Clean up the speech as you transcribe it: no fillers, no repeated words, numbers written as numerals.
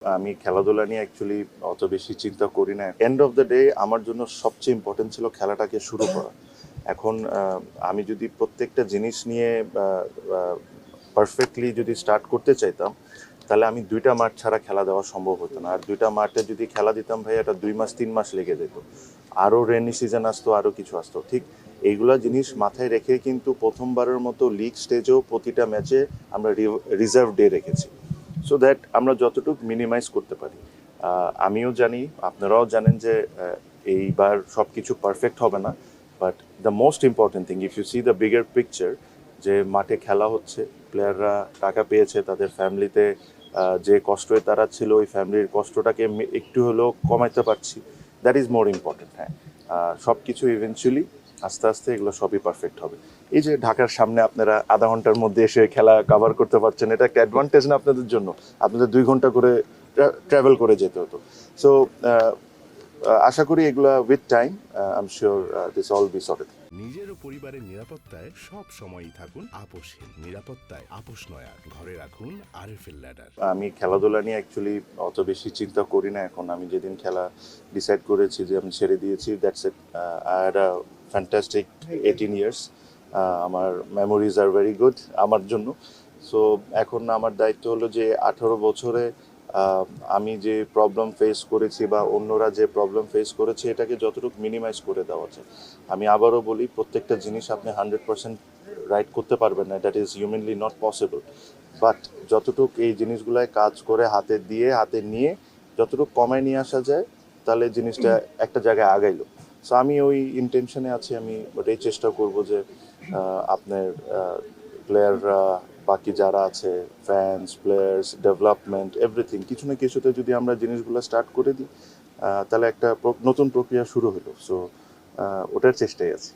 আমি খেলাধুলা নিয়ে অ্যাকচুয়ালি অত বেশি চিন্তা করি না। এন্ড অফ দ্য ডে আমার জন্য সবচেয়ে ইম্পর্টেন্ট ছিল খেলাটাকে শুরু করা। এখন আমি যদি প্রত্যেকটা জিনিস নিয়ে পারফেক্টলি যদি স্টার্ট করতে চাইতাম, তাহলে আমি ২টা মাঠ ছাড়া খেলা দেওয়া সম্ভব হতো না। আর ২টা মাঠে যদি খেলা দিতাম ভাই, এটা ২ মাস ৩ মাস লেগে যেত। আরও রেনি সিজন আসতো, আরও কিছু আসতো। ঠিক এইগুলা জিনিস মাথায় রেখে কিন্তু প্রথমবারের মতো লিগ স্টেজেও প্রতিটা ম্যাচে আমরা রিজার্ভ ডে রেখেছি, সো দ্যাট আমরা যতটুকু মিনিমাইজ করতে পারি। আমিও জানি, আপনারাও জানেন যে এইবার সব কিছু পারফেক্ট হবে না, but the most important thing, if you see the bigger picture, যে মাঠে খেলা হচ্ছে, প্লেয়াররা টাকা পেয়েছে, তাদের ফ্যামিলিতে যে কষ্টে তারা ছিল, ওই ফ্যামিলির কষ্টটাকে একটু হলেও কমাইতে পারছি, দ্যাট ইজ মোর ইম্পর্টেন্ট। হ্যাঁ, সব কিছু ইভেনচুয়ালি আস্তে আস্তে এগুলো সবই পারফেক্ট হবে। এই যে ঢাকার সামনে আপনারা আধা ঘন্টার মধ্যে এসে খেলা কভার করতে পারছেন, এটা একটা অ্যাডভান্টেজ না আপনাদের জন্য? আপনাদের 2 ঘন্টা করে ট্রাভেল করে যেতে হতো। সো আশা করি এগুলা with time I am sure this all be sorted. নিজের ও পরিবারের নিরাপত্তায় সব সময়ই থাকুন আপোষহীন। নিরাপত্তায় আপোষ নয়, আর ঘরে রাখুন আরএফএল ল্যাডার। আমি খেলাধুলা নিয়ে অ্যাকচুয়ালি অত বেশি চিন্তা করি না এখন। আমি যেদিন খেলা ডিসাইড করেছি যে আমি ছেড়ে দিয়েছি, that's it. I had a fantastic 18 years. আমার মেমোরিজ আর ভেরি গুড আমার জন্য। সো এখন আমার দায়িত্ব হলো যে 18 বছরে আমি যে প্রবলেম ফেস করেছি বা অন্যরা যে প্রবলেম ফেস করেছে, এটাকে যতটুকু মিনিমাইজ করে দেওয়া যায়। আমি আবারও বলি, প্রত্যেকটা জিনিস আপনি 100% রাইট করতে পারবেন না, that is humanly not possible. But যতটুকু এই জিনিসগুলায় কাজ করে হাতে নিয়ে যতটুকু কমায় নিয়ে আসা যায়, তাহলে জিনিসটা একটা জায়গায় আগাইলো। সো আমি ওই ইন্টেনশনে আছি। আমি ওটাই চেষ্টা করব যে আপনার প্লেয়াররা, বাকি যারা আছে, ফ্যান্স, প্লেয়ার্স, ডেভেলপমেন্ট, এভরিথিং, কিছু না কিছুতে যদি আমরা জিনিসগুলো স্টার্ট করে দিই, তাহলে একটা নতুন প্রক্রিয়া শুরু হলো। সো ওটার চেষ্টাই আছে।